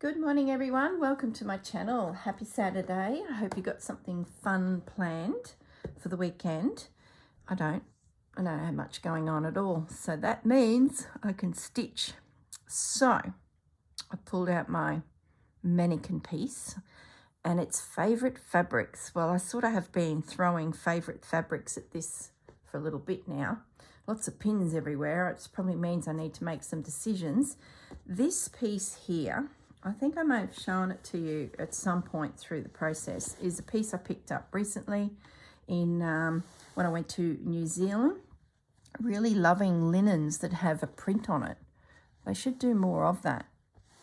Good morning everyone, welcome to my channel. Happy Saturday. I hope you got something fun planned for the weekend. I don't have much going on at all, so that means I can stitch. So I pulled out my Mannequin piece and it's favourite fabrics. Well, I sort of have been throwing favourite fabrics at this for a little bit now. Lots of pins everywhere. It probably means I need to make some decisions. This piece here, I think I may have shown it to you at some point through the process, is a piece I picked up recently in when I went to New Zealand. Really loving linens that have a print on it. They should do more of that.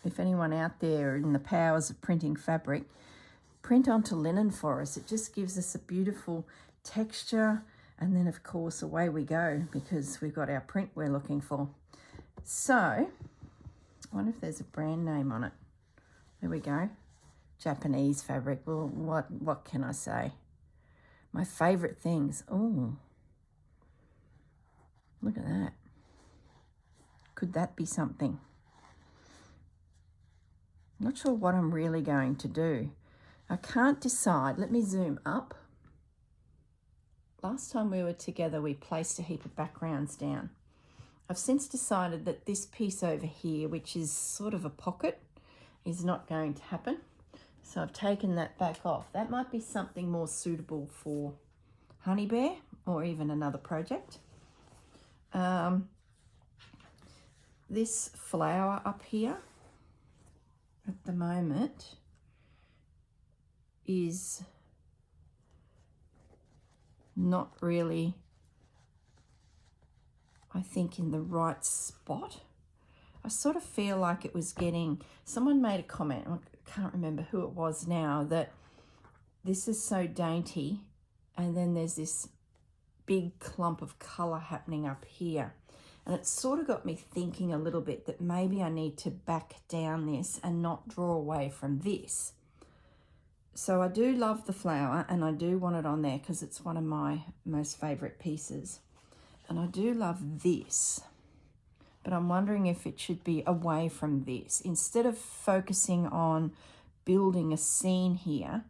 If anyone out there in the powers of printing fabric, print onto linen for us. It just gives us a beautiful texture, and then of course away we go because we've got our print we're looking for. So I wonder if there's a brand name on it. There we go. Japanese fabric. Well, what can I say? My favourite things. Oh, look at that. Could that be something? Not sure what I'm really going to do. I can't decide. Let me zoom up. Last time we were together, we placed a heap of backgrounds down. I've since decided that this piece over here, which is sort of a pocket, is not going to happen. So I've taken that back off. That might be something more suitable for Honey Bear or even another project. This flower up here at the moment is not really, I think, in the right spot. I sort of feel like it was getting, someone made a comment, I can't remember who it was now, that this is so dainty and then there's this big clump of colour happening up here. And it sort of got me thinking a little bit that maybe I need to back down this and not draw away from this. So I do love the flower and I do want it on there because it's one of my most favourite pieces. And I do love this. But I'm wondering if it should be away from this. Instead of focusing on building a scene here,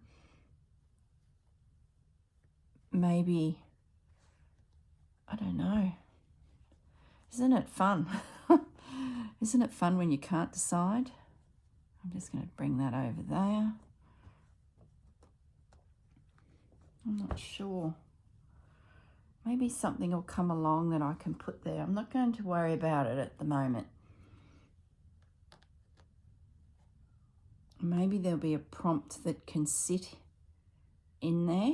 maybe, I don't know. Isn't it fun? Isn't it fun when you can't decide? I'm just going to bring that over there. I'm not sure. Maybe something will come along that I can put there. I'm not going to worry about it at the moment. Maybe there'll be a prompt that can sit in there.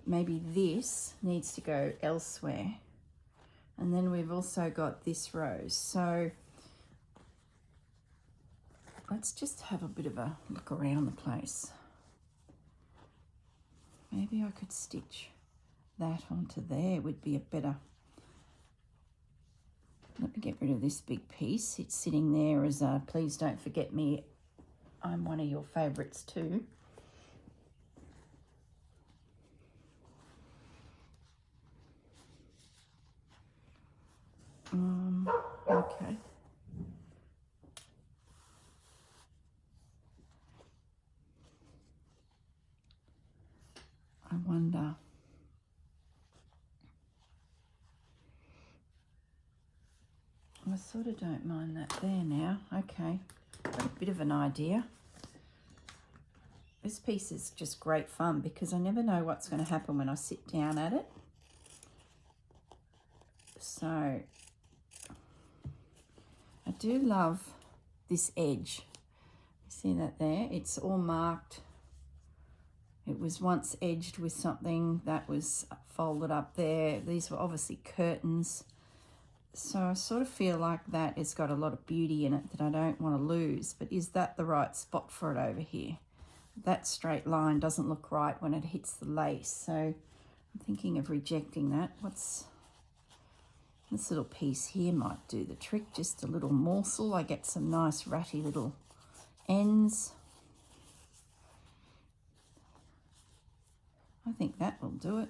Maybe this needs to go elsewhere. And then we've also got this rose. So let's just have a bit of a look around the place. Maybe I could stitch that onto there. Would be a better. Let me get rid of this big piece. It's sitting there as a please don't forget me. I'm one of your favourites too. Okay. I wonder. I sort of don't mind that there now. Okay, got a bit of an idea. This piece is just great fun because I never know what's going to happen when I sit down at it. So I do love this edge. See that there? It's all marked. It was once edged with something that was folded up there. These were obviously curtains. So I sort of feel like that has got a lot of beauty in it that I don't want to lose. But is that the right spot for it over here? That straight line doesn't look right when it hits the lace. So I'm thinking of rejecting that. What's this little piece here might do the trick. Just a little morsel. I get some nice ratty little ends. I think that will do it.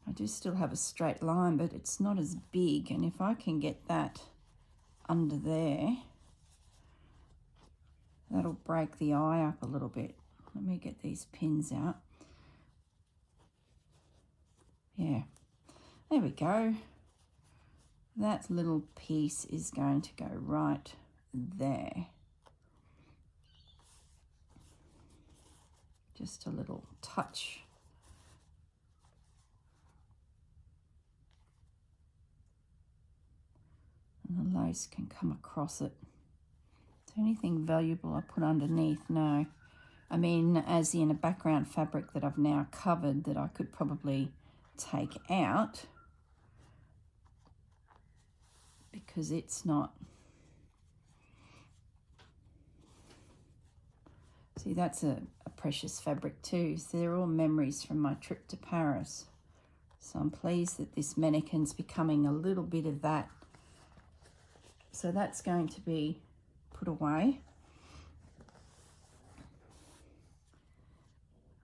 I do still have a straight line, but it's not as big. And if I can get that under there, That'll break the eye up a little bit. Let me get these pins out. Yeah, there we go. That little piece is going to go right there. Just a little touch. And the lace can come across it. Is there anything valuable I put underneath? No. I mean, as in a background fabric that I've now covered that I could probably take out because it's not. See, that's a precious fabric too. So they're all memories from my trip to Paris. So I'm pleased that this mannequin's becoming a little bit of that. So that's going to be put away.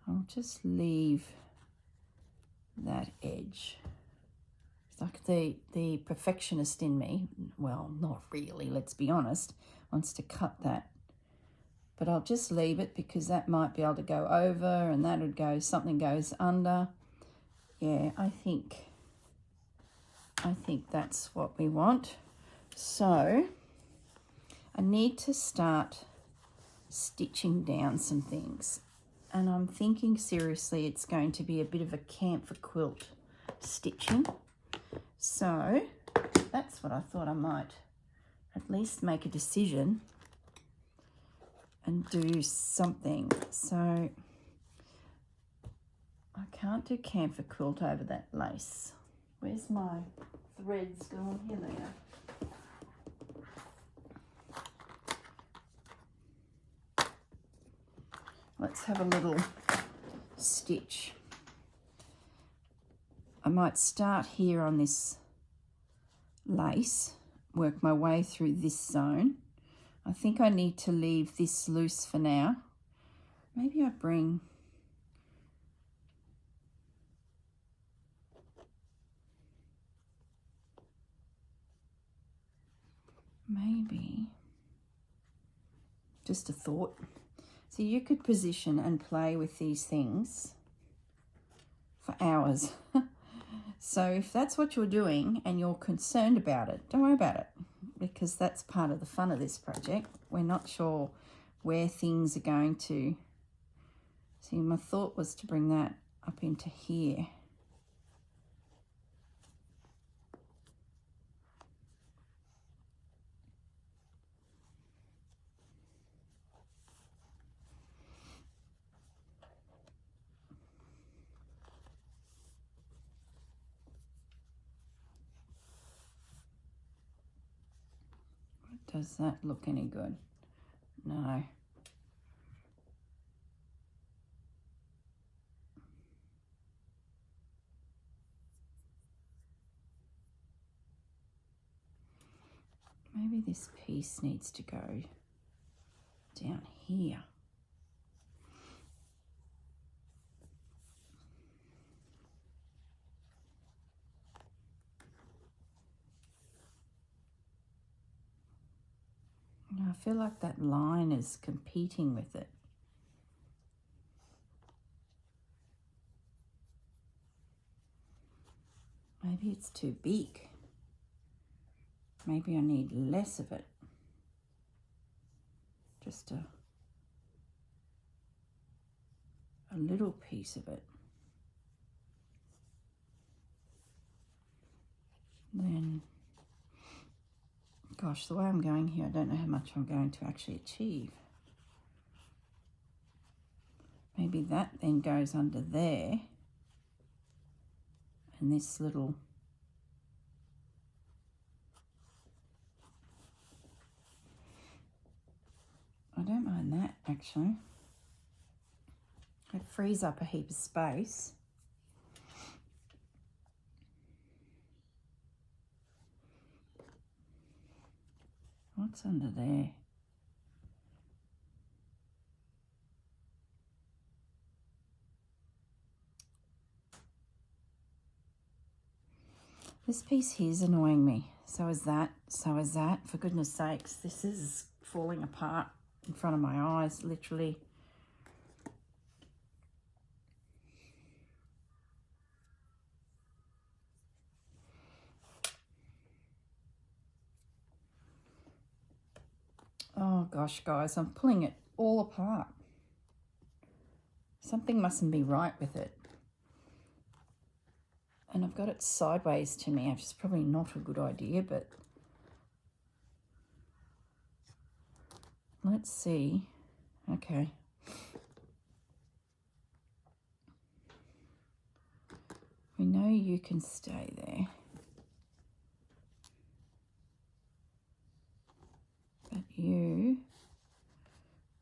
I'll just leave that edge. It's like the perfectionist in me, well, not really, let's be honest, wants to cut that. But I'll just leave it because that might be able to go over and that would go, something goes under. Yeah, I think that's what we want. So I need to start stitching down some things. And I'm thinking seriously it's going to be a bit of a camphor quilt stitching. So that's what I thought I might at least make a decision and do something. So I can't do camphor quilt over that lace. Where's my threads gone? Here they are. Let's have a little stitch. I might start here on this lace, work my way through this zone. I think I need to leave this loose for now. Maybe I bring just a thought. So you could position and play with these things for hours. So if that's what you're doing and you're concerned about it, don't worry about it, because that's part of the fun of this project. We're not sure where things are going to. See, my thought was to bring that up into here. Does that look any good? No. Maybe this piece needs to go down here. I feel like that line is competing with it. Maybe it's too big. Maybe I need less of it. Just a little piece of it. Then, gosh, the way I'm going here, I don't know how much I'm going to actually achieve. Maybe that then goes under there. And this little I don't mind that actually. It frees up a heap of space. What's under there? This piece here is annoying me. So is that. So is that. For goodness sakes, this is falling apart in front of my eyes, literally. Oh gosh, guys, I'm pulling it all apart. Something mustn't be right with it. And I've got it sideways to me, which is probably not a good idea, but let's see. Okay. We know you can stay there. But you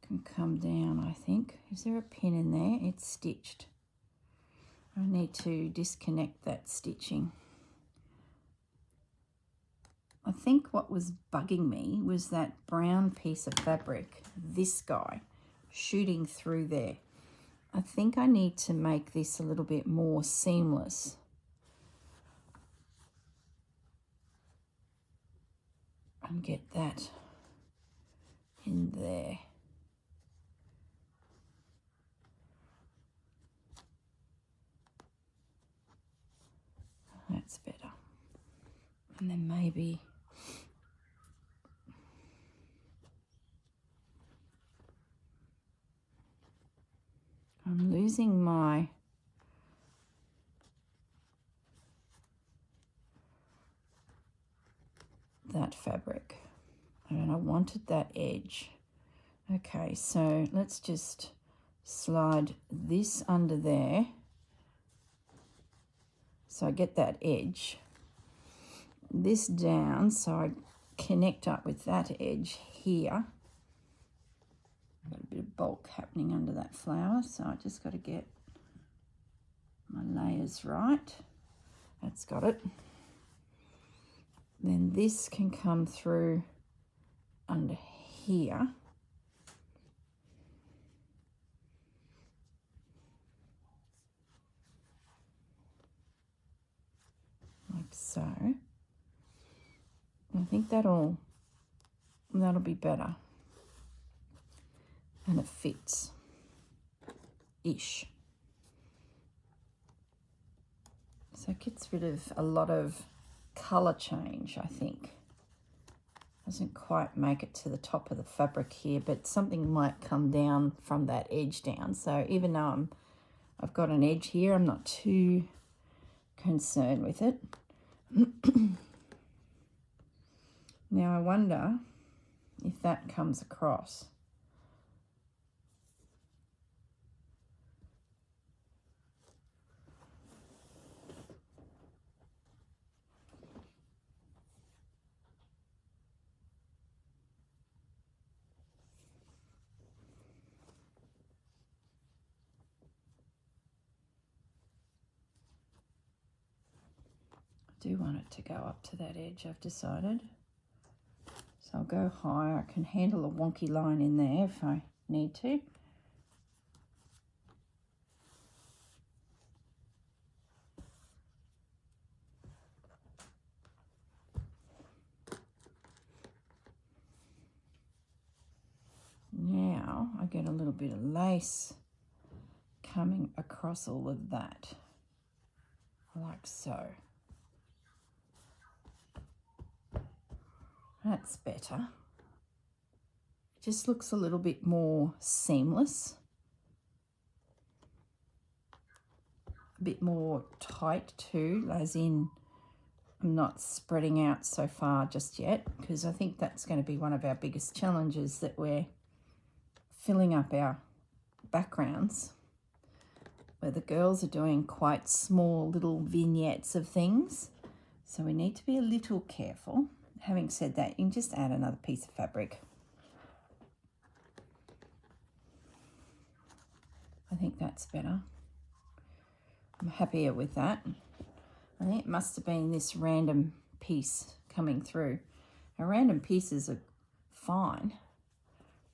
can come down, I think. Is there a pin in there? It's stitched. I need to disconnect that stitching. I think what was bugging me was that brown piece of fabric, this guy, shooting through there. I think I need to make this a little bit more seamless. And get that in there. That's better. And then maybe I'm losing that fabric, and I wanted that edge. Okay, so let's just slide this under there so I get that edge, this down so I connect up with that edge here. Got a bit of bulk happening under that flower, so I just got to get my layers right. That's got it. Then this can come through under here. Like so. I think that'll be better. And it fits-ish. So it gets rid of a lot of colour change, I think. Doesn't quite make it to the top of the fabric here, but something might come down from that edge down. So even though I've got an edge here, I'm not too concerned with it. Now I wonder if that comes across. I do want it to go up to that edge, I've decided. So I'll go higher. I can handle a wonky line in there if I need to. Now I get a little bit of lace coming across all of that, like so. That's better. It just looks a little bit more seamless. A bit more tight too, as in I'm not spreading out so far just yet, because I think that's going to be one of our biggest challenges, that we're filling up our backgrounds where the girls are doing quite small little vignettes of things. So we need to be a little careful. Having said that, you can just add another piece of fabric. I think that's better. I'm happier with that. I think it must have been this random piece coming through. Now, random pieces are fine,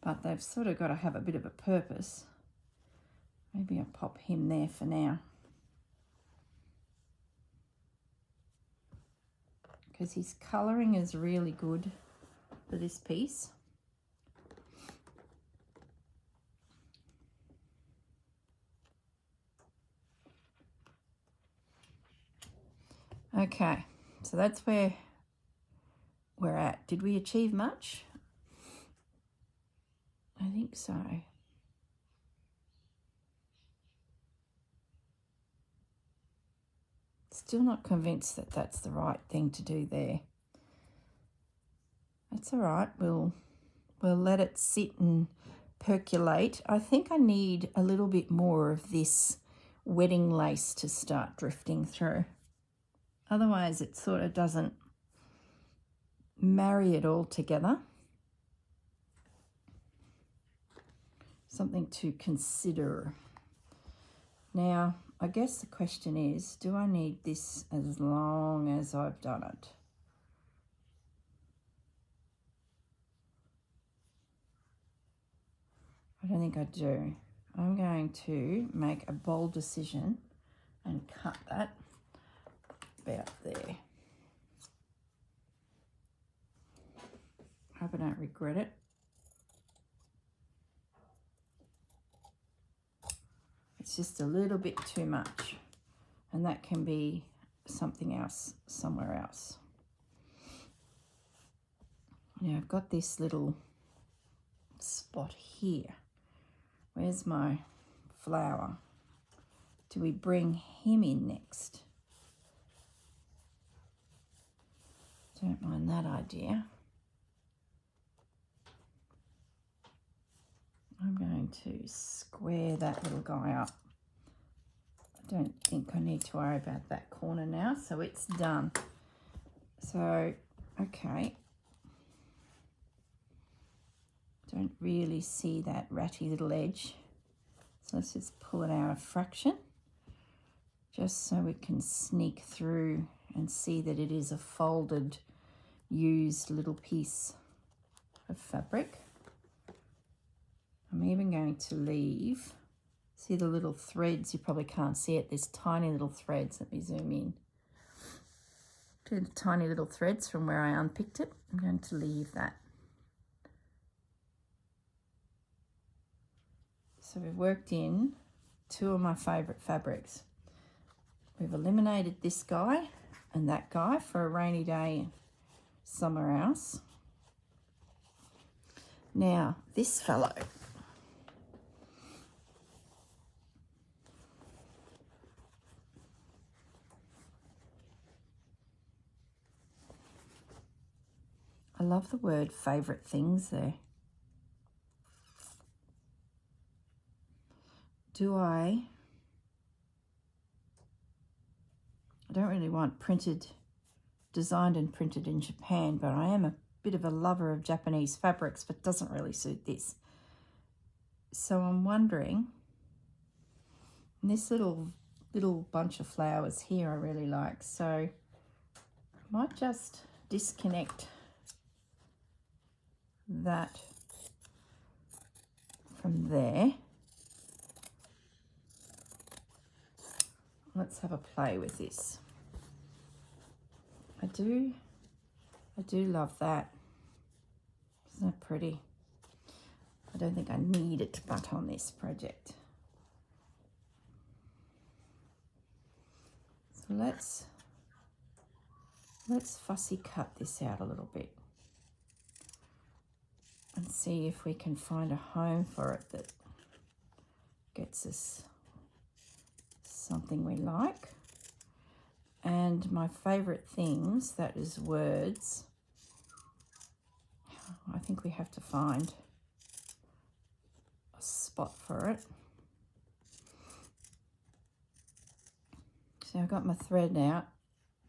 but they've sort of got to have a bit of a purpose. Maybe I'll pop him there for now, because his colouring is really good for this piece. Okay, so that's where we're at. Did we achieve much? I think so. Still not convinced that that's the right thing to do there. That's all right. We'll let it sit and percolate. I think I need a little bit more of this wedding lace to start drifting through. Otherwise, it sort of doesn't marry it all together. Something to consider. Now, I guess the question is, do I need this as long as I've done it? I don't think I do. I'm going to make a bold decision and cut that about there. Hope I don't regret it. It's just a little bit too much, and that can be something else somewhere else. Now I've got this little spot here. Where's my flower? Do we bring him in next? Don't mind that idea. I'm going to square that little guy up. I don't think I need to worry about that corner now, so it's done. So, okay. Don't really see that ratty little edge. So let's just pull it out a fraction, just so we can sneak through and see that it is a folded, used little piece of fabric. I'm even going to leave, see the little threads, you probably can't see it, there's tiny little threads. Let me zoom in. To the tiny little threads from where I unpicked it. I'm going to leave that. So we've worked in two of my favourite fabrics. We've eliminated this guy and that guy for a rainy day somewhere else. Now, this fellow. I love the word favourite things there. I don't really want designed and printed in Japan, but I am a bit of a lover of Japanese fabrics, but doesn't really suit this. So I'm wondering, and this little bunch of flowers here I really like, so I might just disconnect that from there. Let's have a play with this. I do love that. Isn't that pretty? I don't think I need it but on this project. So let's fussy cut this out a little bit and see if we can find a home for it that gets us something we like. And my favourite things, that is words. I think we have to find a spot for it. So I've got my thread out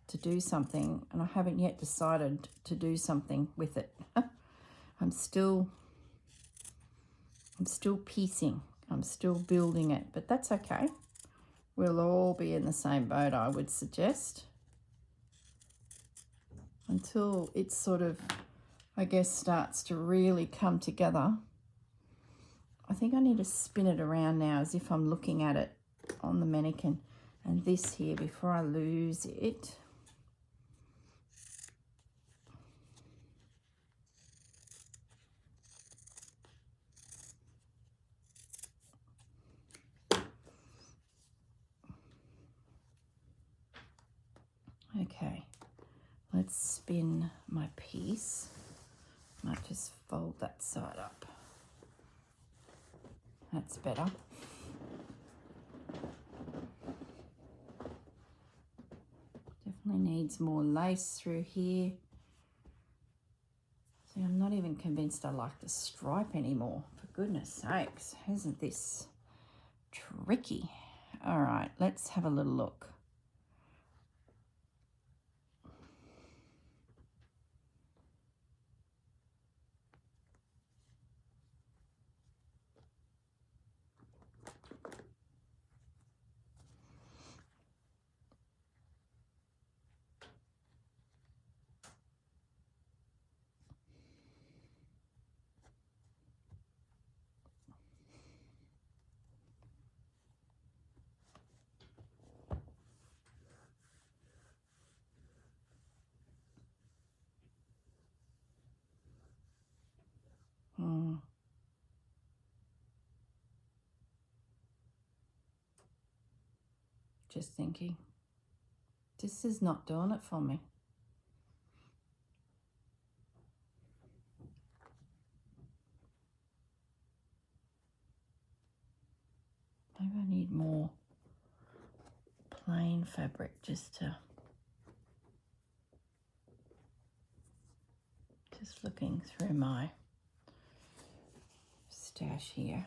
to do something, and I haven't yet decided to do something with it. I'm still piecing, I'm still building it, but that's okay. We'll all be in the same boat, I would suggest, until it sort of, I guess, starts to really come together. I think I need to spin it around now as if I'm looking at it on the mannequin. And this here, before I lose it, Okay, let's spin my piece. Might just fold that side up. That's better. Definitely needs more lace through here. See, I'm not even convinced I like the stripe anymore. For goodness sakes, isn't this tricky? All right, let's have a little look. Just thinking, this is not doing it for me. Maybe I need more plain fabric just looking through my stash here.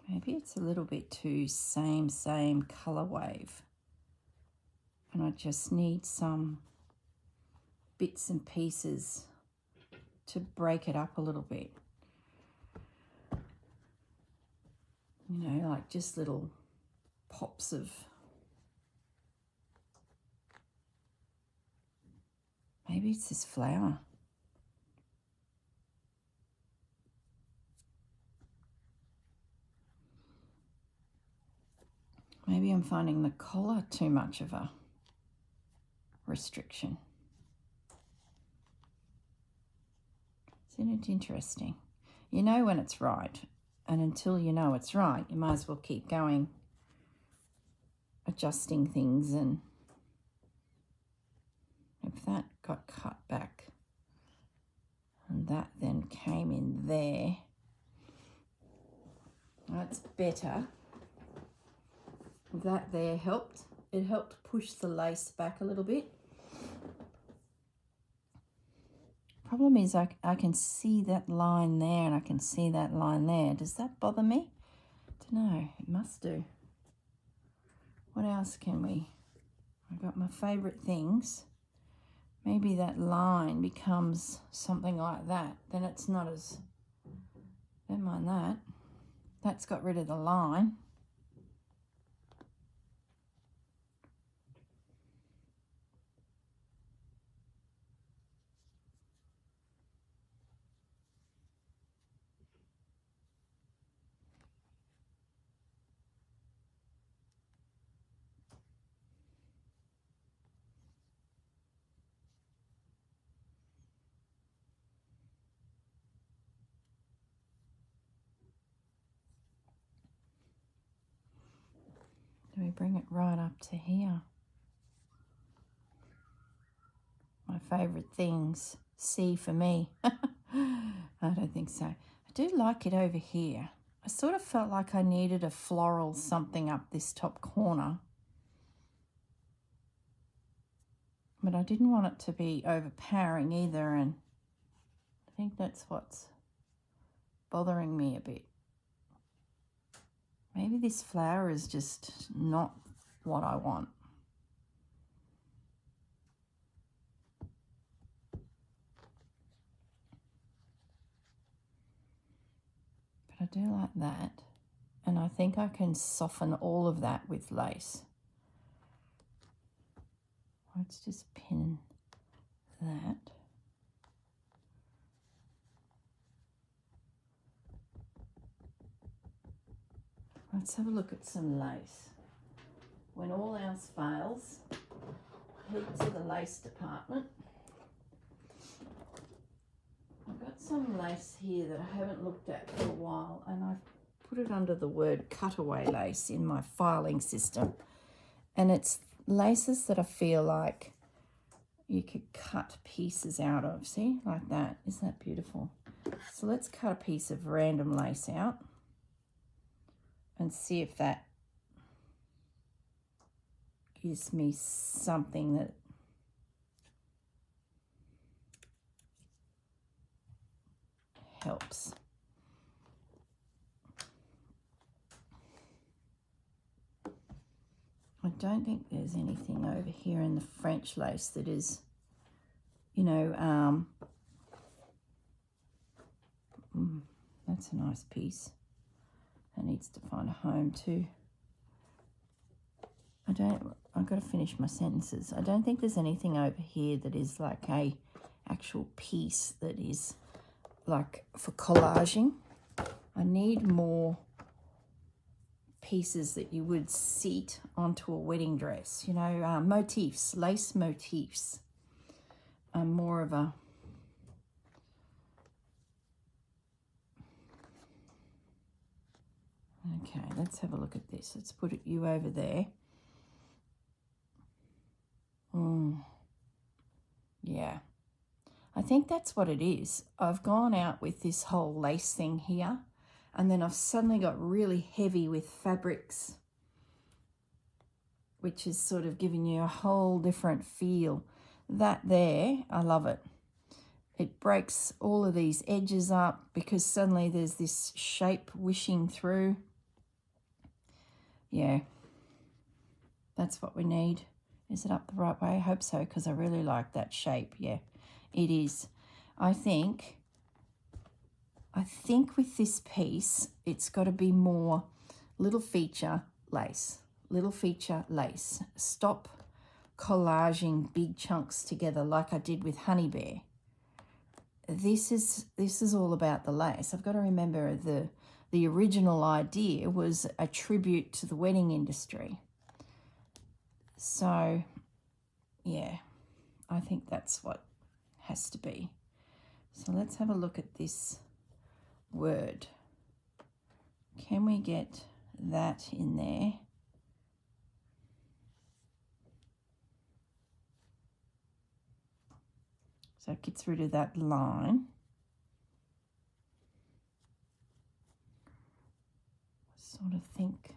Maybe it's a little bit too same color wave. And I just need some bits and pieces to break it up a little bit. You know, like just little pops of maybe it's this flower. Maybe I'm finding the collar too much of a restriction. Isn't it interesting? You know when it's right, and until you know it's right, you might as well keep going, adjusting things. And if that got cut back and that then came in there, that's better. That there helped. It helped push the lace back a little bit. Problem is I can see that line there and I can see that line there. Does that bother me? Don't know. It must do. What else can we? I've got my favourite things. Maybe that line becomes something like that. Then it's not as... Don't mind that. That's got rid of the line. Do we bring it right up to here? My favourite things. C for me. I don't think so. I do like it over here. I sort of felt like I needed a floral something up this top corner. But I didn't want it to be overpowering either, and I think that's what's bothering me a bit. Maybe this flower is just not what I want. But I do like that. And I think I can soften all of that with lace. Let's just pin that. Let's have a look at some lace. When all else fails, head to the lace department. I've got some lace here that I haven't looked at for a while, and I've put it under the word cutaway lace in my filing system. And it's laces that I feel like you could cut pieces out of. See, like that. Isn't that beautiful? So let's cut a piece of random lace out and see if that gives me something that helps. I don't think there's anything over here in the French lace that is, you know, that's a nice piece. That needs to find a home too. I've got to finish my sentences. I don't think there's anything over here that is like a actual piece that is like for collaging. I need more pieces that you would seat onto a wedding dress, you know, motifs, lace motifs. I'm more of a okay, let's have a look at this. Let's put you over there. Yeah, I think that's what it is. I've gone out with this whole lace thing here, and then I've suddenly got really heavy with fabrics, which is sort of giving you a whole different feel. That there, I love it. It breaks all of these edges up because suddenly there's this shape wishing through. Yeah, that's what we need. Is it up the right way? I hope so, because I really like that shape. Yeah, it is. I think with this piece, it's got to be more little feature lace. Little feature lace. Stop collaging big chunks together like I did with Honey Bear. This is all about the lace. I've got to remember the original idea was a tribute to the wedding industry. So, yeah, I think that's what has to be. So let's have a look at this word. Can we get that in there? So it gets rid of that line. Sort of think.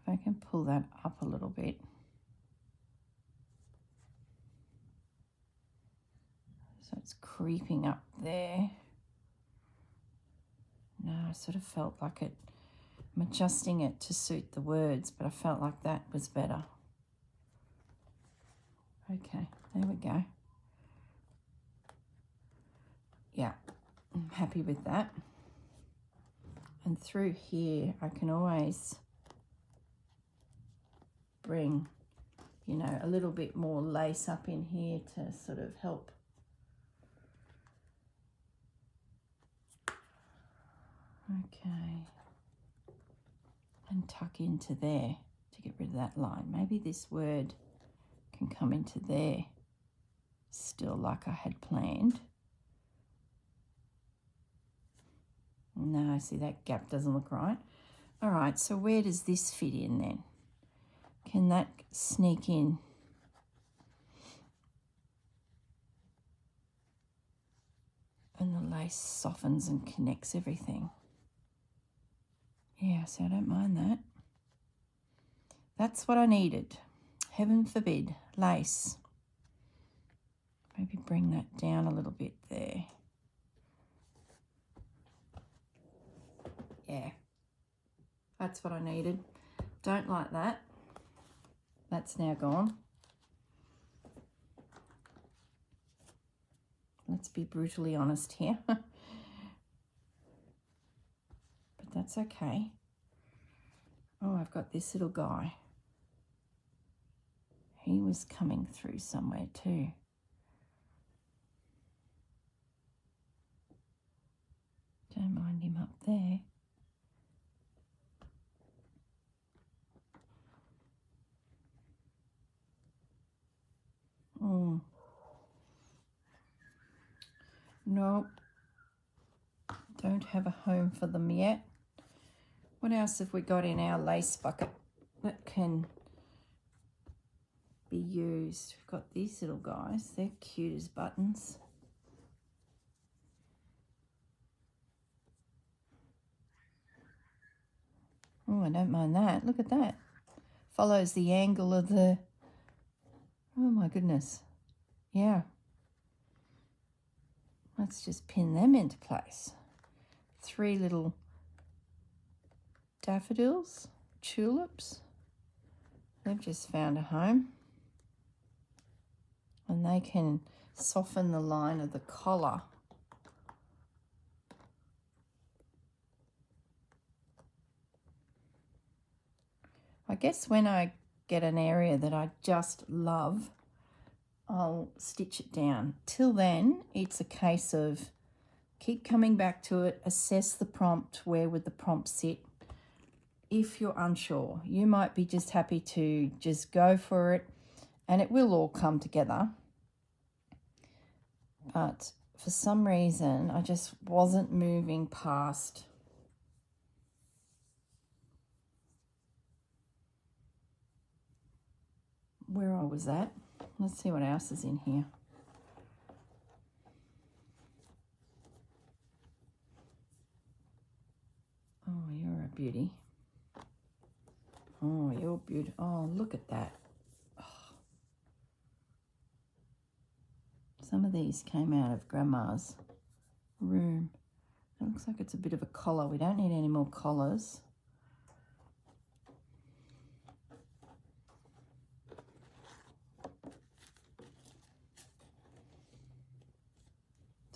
If I can pull that up a little bit. So it's creeping up there. No, I sort of felt like it. I'm adjusting it to suit the words, but I felt like that was better. Okay, there we go. Yeah, I'm happy with that. And through here, I can always bring, you know, a little bit more lace up in here to sort of help. Okay. And tuck into there to get rid of that line. Maybe this word can come into there still like I had planned. No, see, that gap doesn't look right. All right, so where does this fit in then? Can that sneak in? And the lace softens and connects everything. Yeah, so I don't mind that. That's what I needed. Heaven forbid, lace. Maybe bring that down a little bit there. Yeah, that's what I needed. Don't like that. That's now gone. Let's be brutally honest here. But that's okay. Oh, I've got this little guy. He was coming through somewhere too. Nope. Don't have a home for them yet. What else have we got in our lace bucket that can be used? We've got these little guys. They're cute as buttons. Oh, I don't mind that. Look at that. Follows the angle of the... Oh my goodness. Yeah. Let's just pin them into place. 3 little daffodils, tulips. They've just found a home. And they can soften the line of the collar. I guess when I get an area that I just love, I'll stitch it down. Till then, it's a case of keep coming back to it, assess the prompt, where would the prompt sit. If you're unsure, you might be just happy to just go for it and it will all come together. But for some reason, I just wasn't moving past where I was at. Let's see what else is in here. Oh, you're a beauty. Oh, you're beautiful. Oh, look at that. Oh. Some of these came out of Grandma's room. It looks like it's a bit of a collar. We don't need any more collars.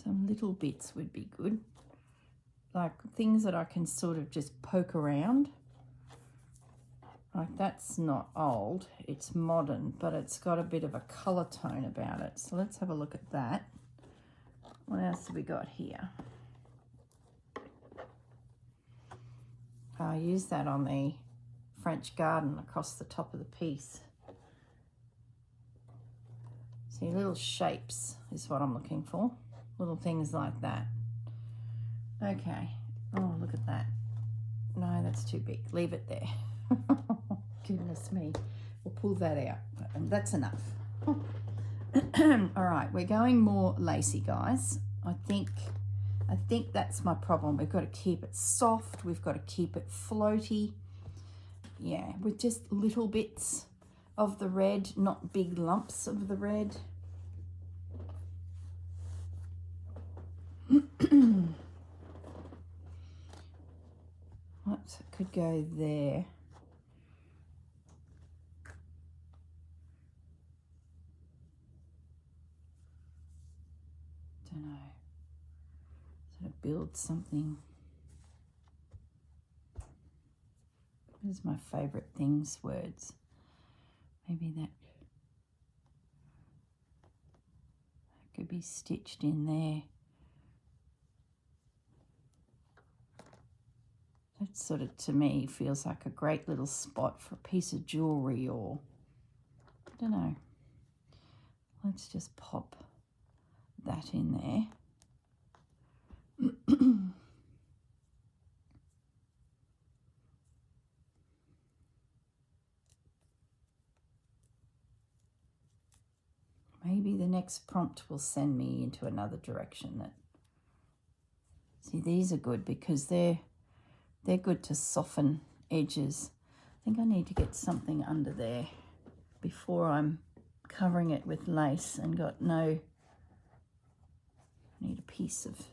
Some little bits would be good. Like things that I can sort of just poke around. Like that's not old, it's modern, but it's got a bit of a colour tone about it. So let's have a look at that. What else have we got here? I used that on the French garden across the top of the piece. See, little shapes is what I'm looking for. Little things like that. Okay. Oh, look at that. No, that's too big. Leave it there. Goodness me. We'll pull that out. That's enough. All right, we're going more lacy, guys. I think that's my problem. We've got to keep it soft. We've got to keep it floaty. Yeah, with just little bits of the red, not big lumps of the red. What could go there? Don't know. Sort of build something. These are my favourite things words. Maybe that could be stitched in there. That sort of, to me, feels like a great little spot for a piece of jewellery or, I don't know. Let's just pop that in there. Maybe the next prompt will send me into another direction. See, these are good because they're good to soften edges. I think I need to get something under there before I'm covering it with lace and got no, need a piece of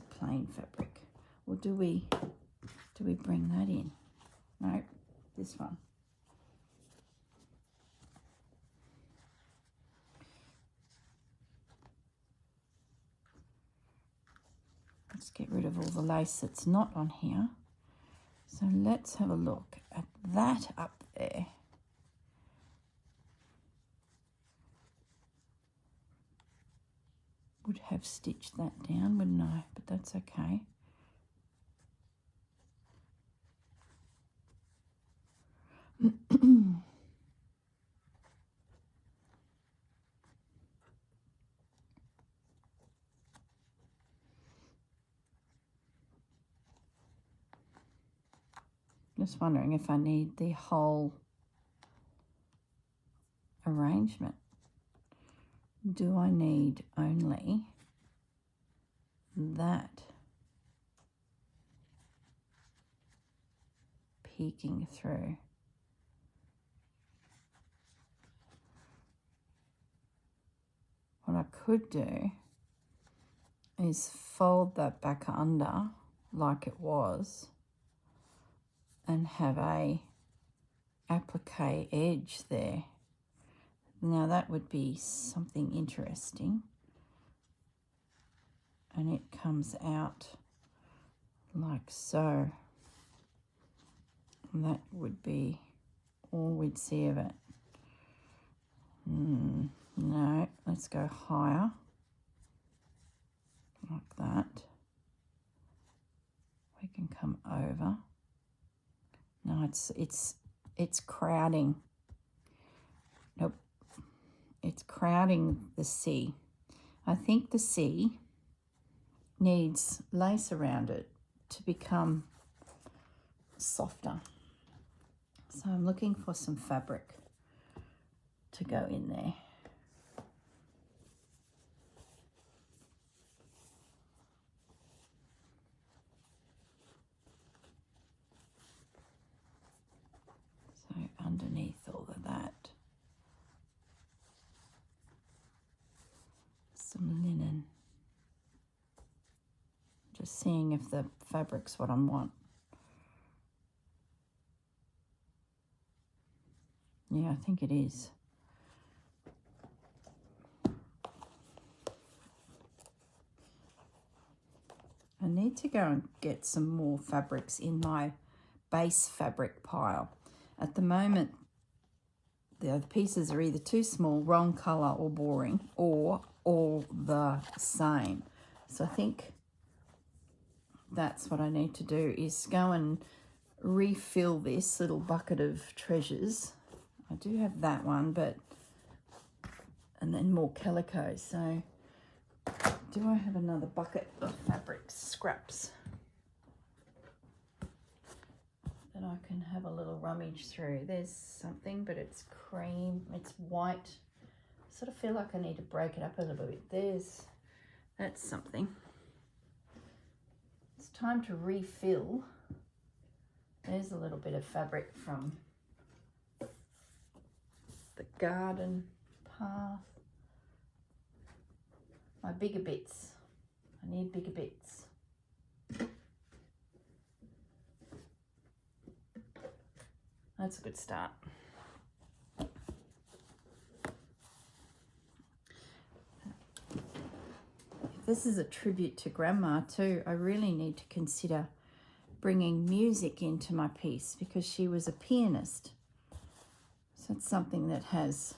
plain fabric. Or do we bring that in? No, this one. Let's get rid of all the lace that's not on here. So let's have a look at that up there. Would have stitched that down, wouldn't I? But that's okay. just wondering if I need the whole arrangement. Do I need only that peeking through? What I could do is fold that back under like it was and have a applique edge there. Now that would be something interesting. And it comes out like so. And that would be all we'd see of it. No, let's go higher. Like that. We can come over. No, it's crowding. Nope. It's crowding the C. I think the C needs lace around it to become softer. So I'm looking for some fabric to go in there. So underneath all of that, some linen. Just seeing if the fabric's what I want. Yeah, I think it is. I need to go and get some more fabrics in my base fabric pile. At the moment, the pieces are either too small, wrong colour or boring, or all the same. So I think that's what I need to do, is go and refill this little bucket of treasures. I do have that one, but, and then more calico. So do I have another bucket of fabric scraps that I can have a little rummage through? There's something, but it's cream, it's white. I sort of feel like I need to break it up a little bit. That's something. It's time to refill. There's a little bit of fabric from the garden path. My bigger bits. I need bigger bits. That's a good start. If this is a tribute to Grandma too, I really need to consider bringing music into my piece, because she was a pianist. So it's something that has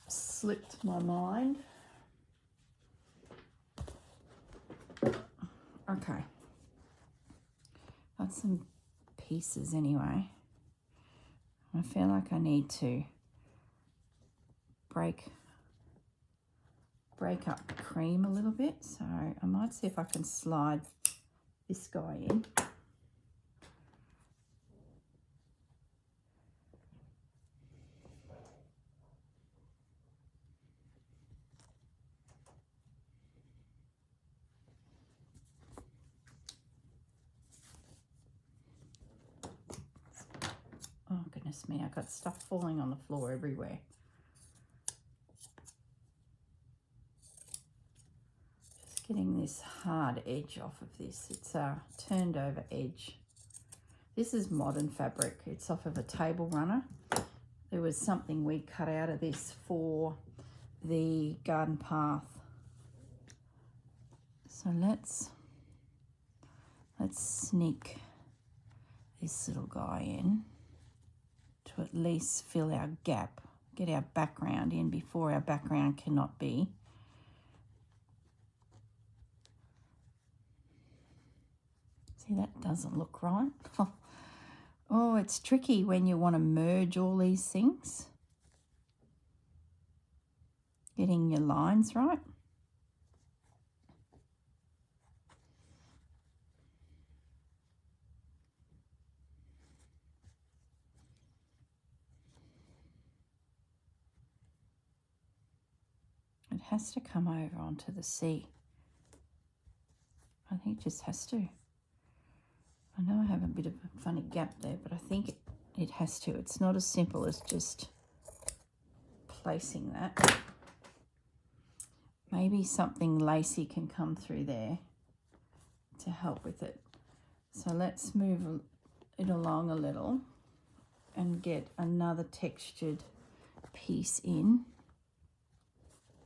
slipped my mind. Okay. Got some pieces anyway. I feel like I need to break up the cream a little bit. So I might see if I can slide this guy in. Oh goodness me, I got stuff falling on the floor everywhere. Just getting this hard edge off of this. It's a turned over edge. This is modern fabric. It's off of a table runner. There was something we cut out of this for the garden path. So let's sneak this little guy in to at least fill our gap, get our background in before our background cannot be. See, that doesn't look right. Oh, it's tricky when you want to merge all these things. Getting your lines right. It has to come over onto the C. I think it just has to. I know I have a bit of a funny gap there, but I think it has to. It's not as simple as just placing that. Maybe something lacy can come through there to help with it. So let's move it along a little and get another textured piece in.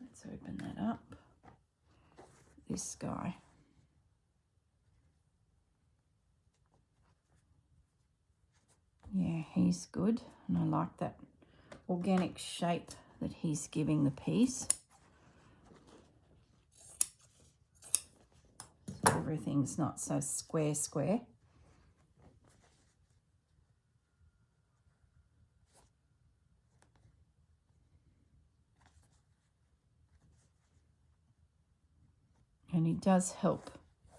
Let's open that up. This guy. Yeah, he's good, and I like that organic shape that he's giving the piece. So everything's not so square. And he does help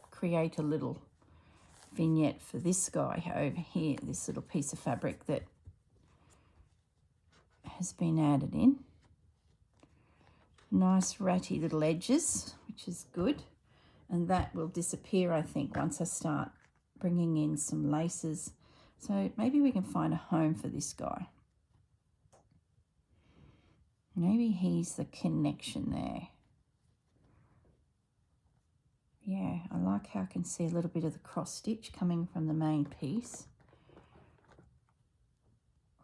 create a little vignette for this guy over here, this little piece of fabric that has been added in. Nice ratty little edges, which is good. And that will disappear, I think, once I start bringing in some laces. So maybe we can find a home for this guy. Maybe he's the connection there. Yeah, I like how I can see a little bit of the cross stitch coming from the main piece.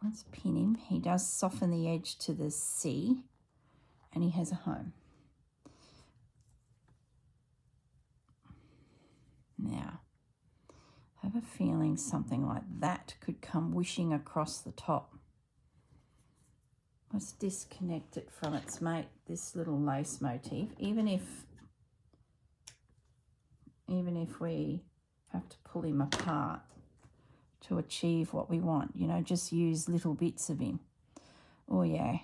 Let's pin him. He does soften the edge to the C, and he has a home. Now, I have a feeling something like that could come wishing across the top. Let's disconnect it from its mate, this little lace motif, even if we have to pull him apart to achieve what we want, you know, just use little bits of him. Oh yeah.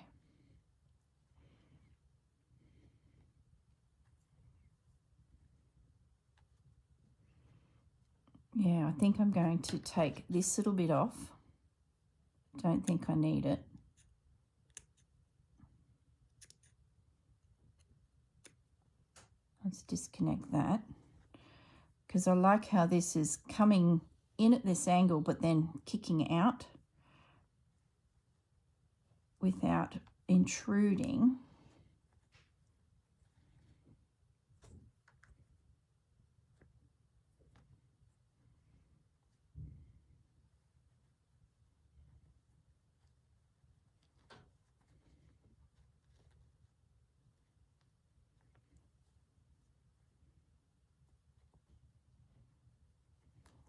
Yeah, I think I'm going to take this little bit off. Don't think I need it. Let's disconnect that, because I like how this is coming in at this angle but then kicking out without intruding.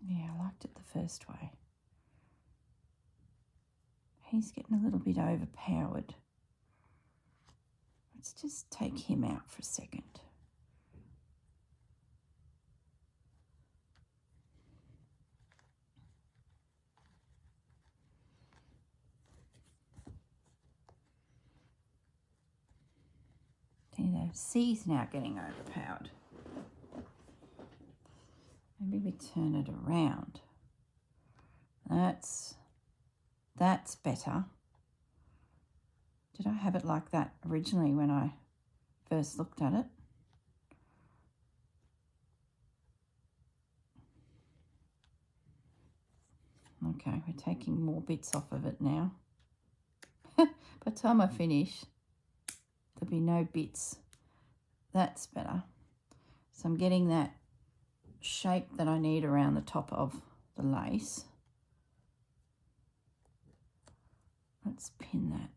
Yeah, I liked it the first way. He's getting a little bit overpowered. Let's just take him out for a second. The C's now getting overpowered. Maybe we turn it around. That's better. Did I have it like that originally when I first looked at it? Okay, we're taking more bits off of it now. By the time I finish, there'll be no bits. That's better. So I'm getting that shape that I need around the top of the lace. Let's pin that.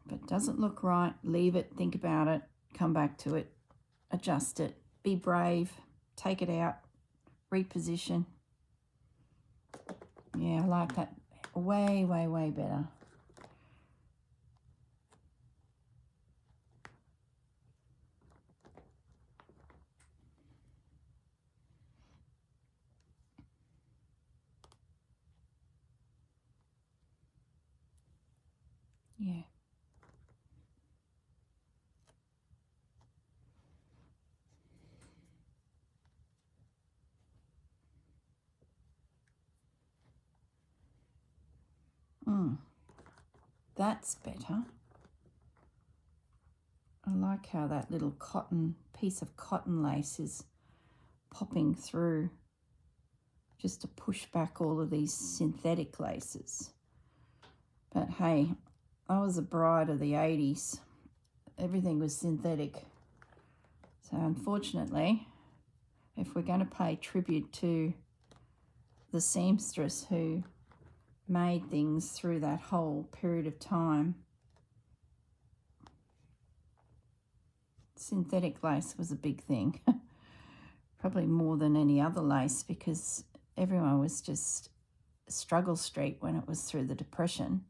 If it doesn't look right, leave it, think about it, come back to it, adjust it, be brave, take it out, reposition. Yeah, I like that way, way, way better. Yeah. That's better. I like how that little cotton piece of cotton lace is popping through just to push back all of these synthetic laces. But hey, I was a bride of the 80s. Everything was synthetic. So unfortunately, if we're going to pay tribute to the seamstress who made things through that whole period of time, synthetic lace was a big thing. Probably more than any other lace, because everyone was just struggle street when it was through the Depression.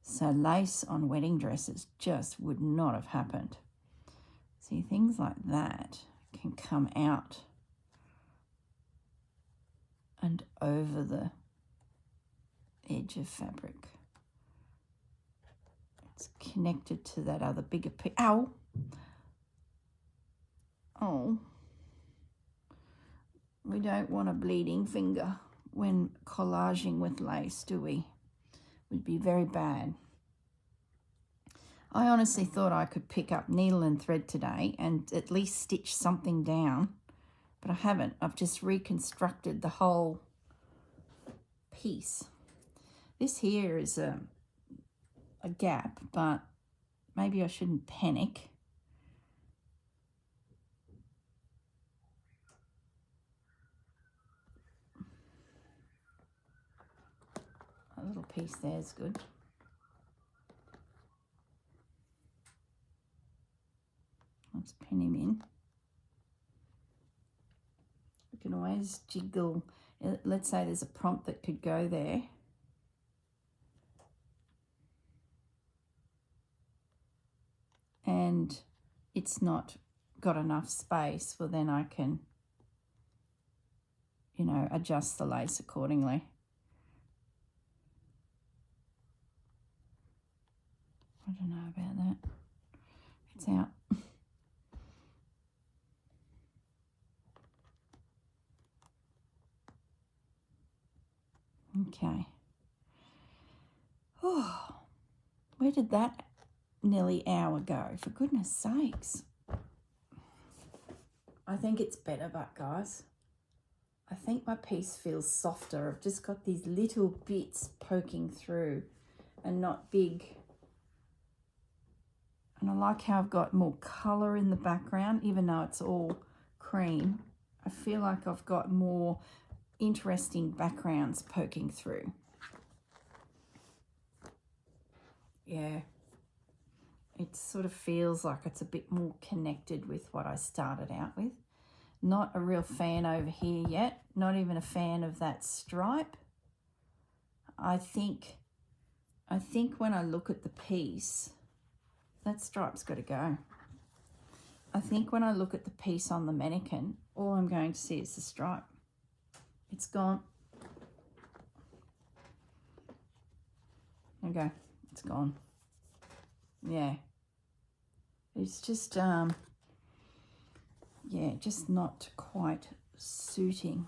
So lace on wedding dresses just would not have happened. See, things like that can come out and over the edge of fabric. It's connected to that other bigger piece. Ow! Oh. We don't want a bleeding finger when collaging with lace, do we? Would be very bad. I honestly thought I could pick up needle and thread today and at least stitch something down, but I haven't. I've just reconstructed the whole piece. This here is a gap, but maybe I shouldn't panic. A little piece there is good. Let's pin him in. We can always jiggle. Let's say there's a prompt that could go there. And it's not got enough space, well then I can, you know, adjust the lace accordingly. I don't know about that. It's out. Okay. Oh, where did that nearly hour go? For goodness sakes. I think it's better, but guys, I think my piece feels softer. I've just got these little bits poking through and not big. And I like how I've got more colour in the background, even though it's all cream. I feel like I've got more interesting backgrounds poking through. Yeah, it sort of feels like it's a bit more connected with what I started out with. Not a real fan over here yet, not even a fan of that stripe. I think when I look at the piece, that stripe's got to go. I think when I look at the piece on the mannequin, all I'm going to see is the stripe. It's gone. There we go. It's gone. Yeah. It's just, yeah, just not quite suiting.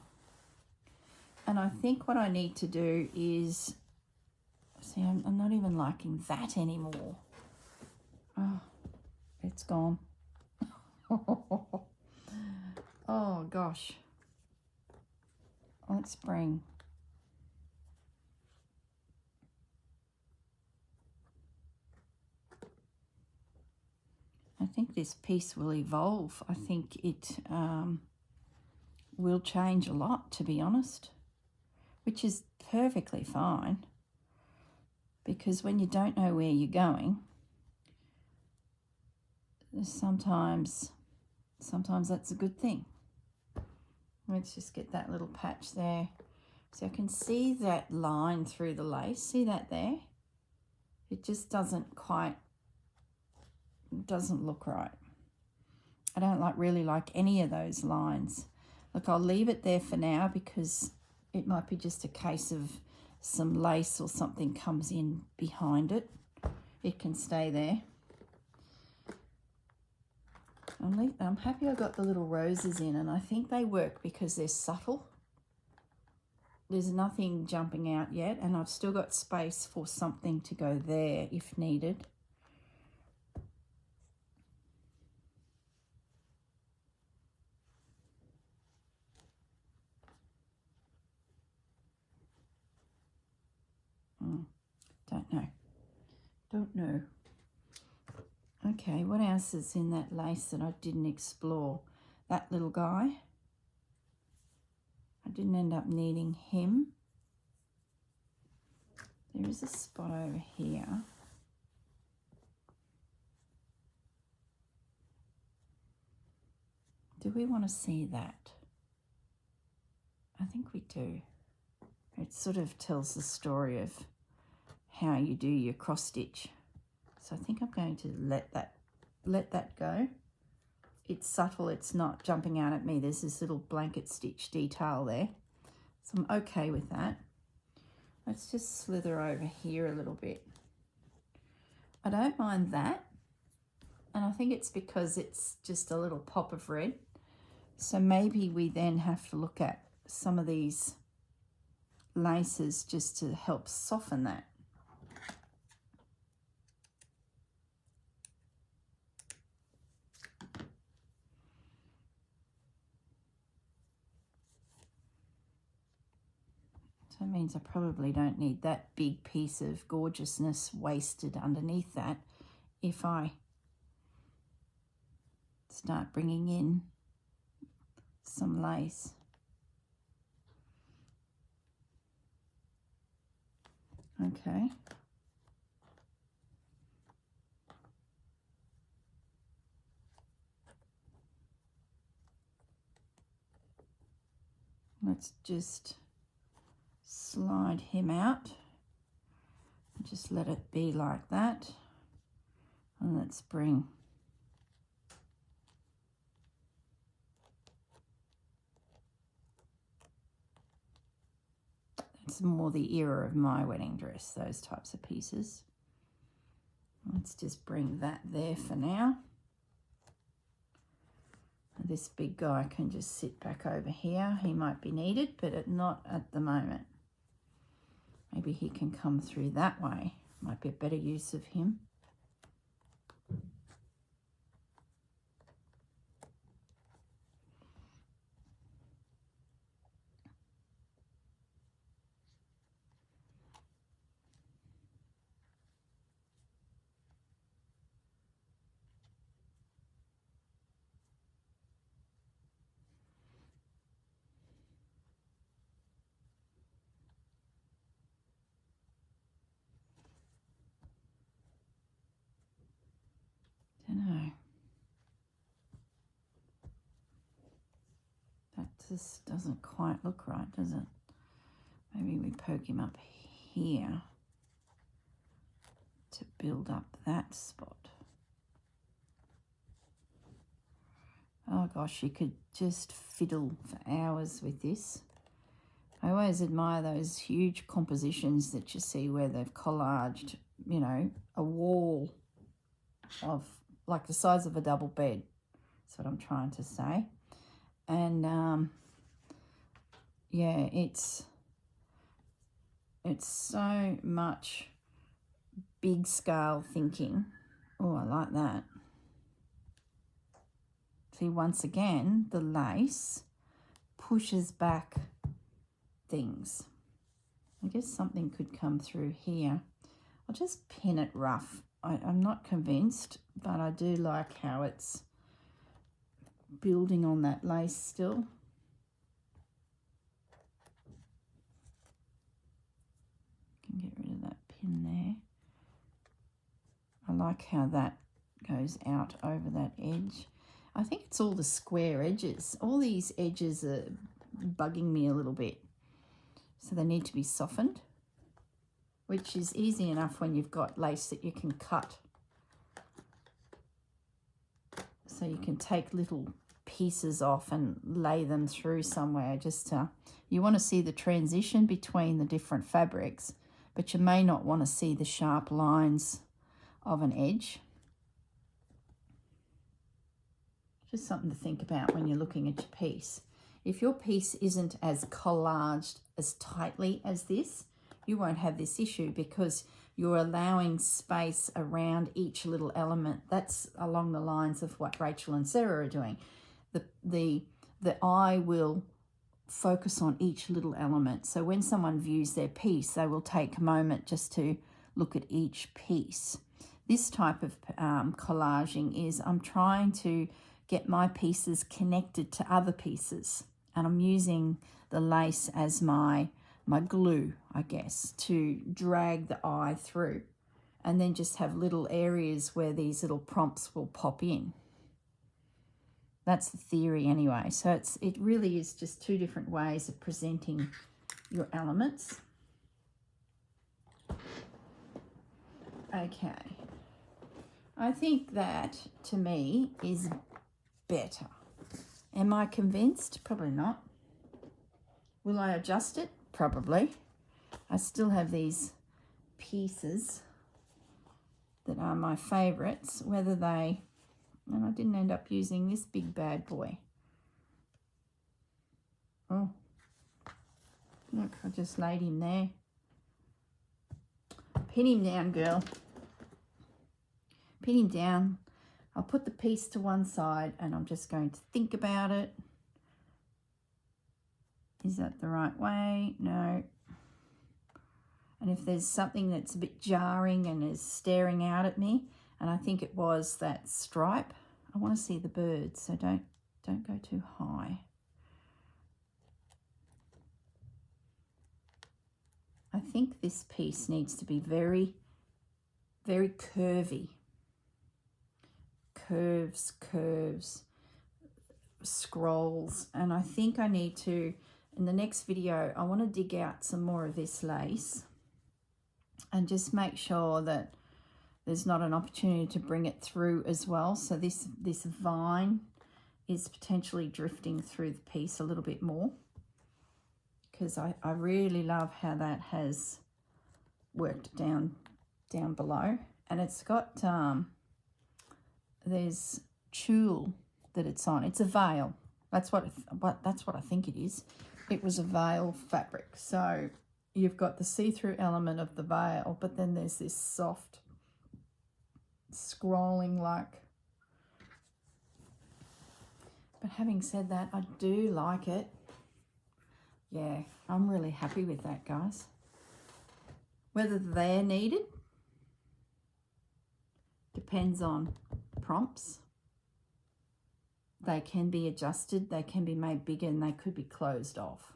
And I think what I need to do is, see, I'm not even liking that anymore. Oh, it's gone. Oh, gosh. Let's bring. I think this piece will evolve. I think it will change a lot, to be honest, which is perfectly fine, because when you don't know where you're going, sometimes that's a good thing. Let's just get that little patch there. So I can see that line through the lace. See that there? It just doesn't look right. I don't really like any of those lines. Look, I'll leave it there for now because it might be just a case of some lace or something comes in behind it. It can stay there. I'm happy I got the little roses in, and I think they work because they're subtle. there's nothing jumping out yet, and I've still got space for something to go there if needed. Don't know. Okay, what else is in that lace that I didn't explore? That little guy. I didn't end up needing him. There is a spot over here. Do we want to see that? I think we do. It sort of tells the story of how you do your cross stitch. So I think I'm going to let that go. It's subtle, it's not jumping out at me. There's this little blanket stitch detail there. So I'm okay with that. Let's just slither over here a little bit. I don't mind that. And I think it's because it's just a little pop of red. So maybe we then have to look at some of these laces just to help soften that. So it means I probably don't need that big piece of gorgeousness wasted underneath that if I start bringing in some lace. Okay. Let's just slide him out and just let it be like that. And let's bring it's more the era of my wedding dress, those types of pieces. Let's just bring that there for now. This big guy can just sit back over here. He might be needed, but not at the moment. Maybe he can come through that way. Might be a better use of him. This doesn't quite look right, does it? Maybe we poke him up here to build up that spot. Oh gosh, you could just fiddle for hours with this. I always admire those huge compositions that you see where they've collaged, you know, a wall of like the size of a double bed. That's what I'm trying to say. And yeah, it's so much big scale thinking. Oh, I like that. See, once again, the lace pushes back things. I guess something could come through here. I'll just pin it rough. I'm not convinced, but I do like how it's building on that lace still. Can get rid of that pin there. I like how that goes out over that edge. I think it's all the square edges. All these edges are bugging me a little bit. So they need to be softened, which is easy enough when you've got lace that you can cut. So you can take little pieces off and lay them through somewhere. Just you want to see the transition between the different fabrics, but you may not want to see the sharp lines of an edge. Just something to think about when you're looking at your piece. If your piece isn't as collaged as tightly as this, you won't have this issue because you're allowing space around each little element. That's along the lines of what Rachel and Sarah are doing. The eye will focus on each little element. So when someone views their piece, they will take a moment just to look at each piece. This type of collaging is I'm trying to get my pieces connected to other pieces, and I'm using the lace as my glue, I guess, to drag the eye through, and then just have little areas where these little prompts will pop in. That's the theory anyway. So it really is just two different ways of presenting your elements. Okay. I think that, to me, is better. Am I convinced? Probably not. Will I adjust it? Probably. I still have these pieces that are my favourites, whether they... And I didn't end up using this big bad boy. Oh, look, I just laid him there. Pin him down, girl. Pin him down. I'll put the piece to one side and I'm just going to think about it. Is that the right way? No. And if there's something that's a bit jarring and is staring out at me, and I think it was that stripe, I want to see the birds, so don't go too high. I think this piece needs to be very, very curvy. Curves, scrolls, and I think I need to, in the next video, I want to dig out some more of this lace and just make sure that there's not an opportunity to bring it through as well. So this vine is potentially drifting through the piece a little bit more, because I really love how that has worked down below. And it's got, there's tulle that it's on. It's a veil. That's what I think it is. It was a veil fabric. So you've got the see-through element of the veil, but then there's this soft scrolling like. But having said that, I do like it. Yeah, I'm really happy with that, guys. Whether they're needed depends on prompts. They can be adjusted, they can be made bigger, and they could be closed off.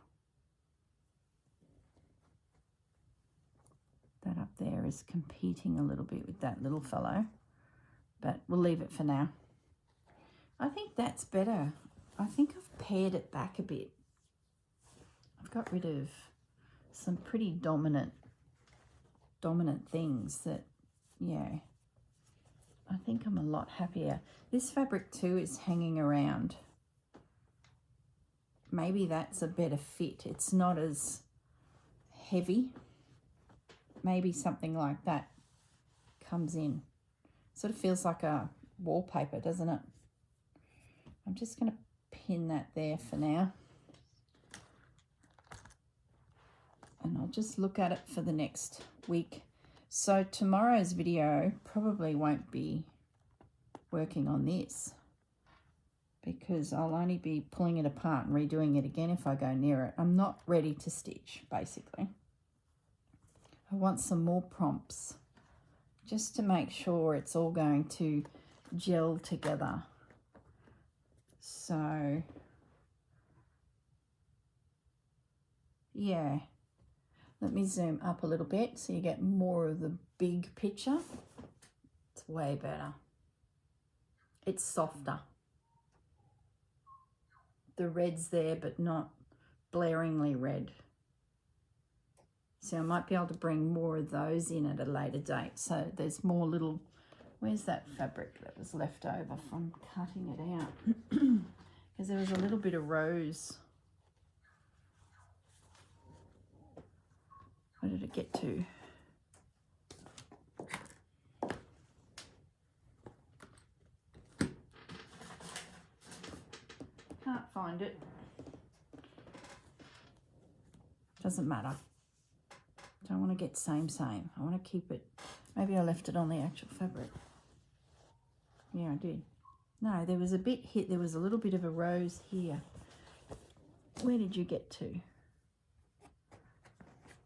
That up there is competing a little bit with that little fellow, but we'll leave it for now. I think that's better. I think I've pared it back a bit. I've got rid of some pretty dominant things that, yeah, I think I'm a lot happier. This fabric too is hanging around. Maybe that's a better fit. It's not as heavy. Maybe something like that comes in. Sort of feels like a wallpaper, doesn't it? I'm just going to pin that there for now. And I'll just look at it for the next week. So tomorrow's video probably won't be working on this, because I'll only be pulling it apart and redoing it again if I go near it. I'm not ready to stitch, basically. I want some more prompts just to make sure it's all going to gel together. So, yeah. Let me zoom up a little bit so you get more of the big picture. It's way better. It's softer. The red's there, but not blaringly red. So I might be able to bring more of those in at a later date. So there's more little, where's that fabric that was left over from cutting it out? Because there was a little bit of rose. Where did it get to? Can't find it. Doesn't matter. Don't want to get same. I want to keep it. Maybe I left it on the actual fabric. Yeah, I did. No, there was a bit here. There was a little bit of a rose here. Where did you get to?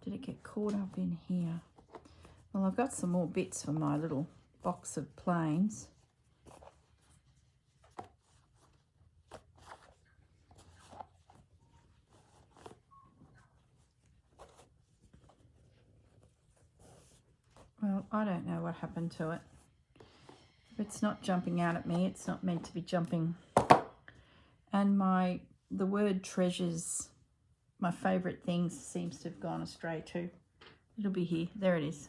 Did it get caught up in here? Well, I've got some more bits for my little box of plains. Well, I don't know what happened to it. It's not jumping out at me. It's not meant to be jumping. And the word treasures, my favourite things, seems to have gone astray too. It'll be here. There it is.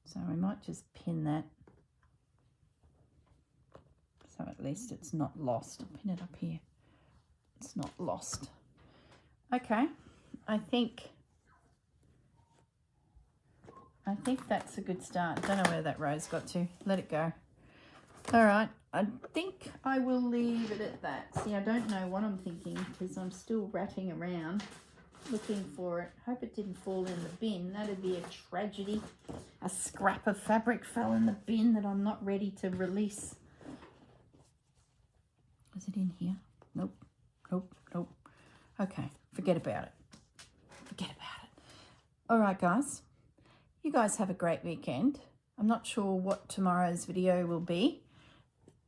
So we might just pin that. So at least it's not lost. I'll pin it up here. It's not lost. Okay. I think that's a good start. Don't know where that rose got to. Let it go. All right. I think I will leave it at that. See, I don't know what I'm thinking because I'm still ratting around looking for it. Hope it didn't fall in the bin. That'd be a tragedy. A scrap of fabric fell in the bin that I'm not ready to release. Is it in here? Nope. Okay, forget about it. All right, guys. You guys have a great weekend. I'm not sure what tomorrow's video will be.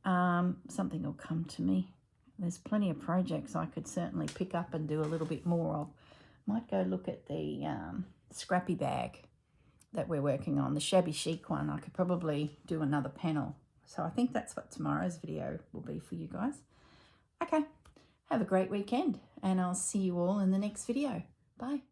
Something will come to me. There's plenty of projects I could certainly pick up and do a little bit more of. Might go look at the scrappy bag that we're working on, the shabby chic one. I could probably do another panel. So I think that's what tomorrow's video will be for you guys. Okay, have a great weekend and I'll see you all in the next video. Bye.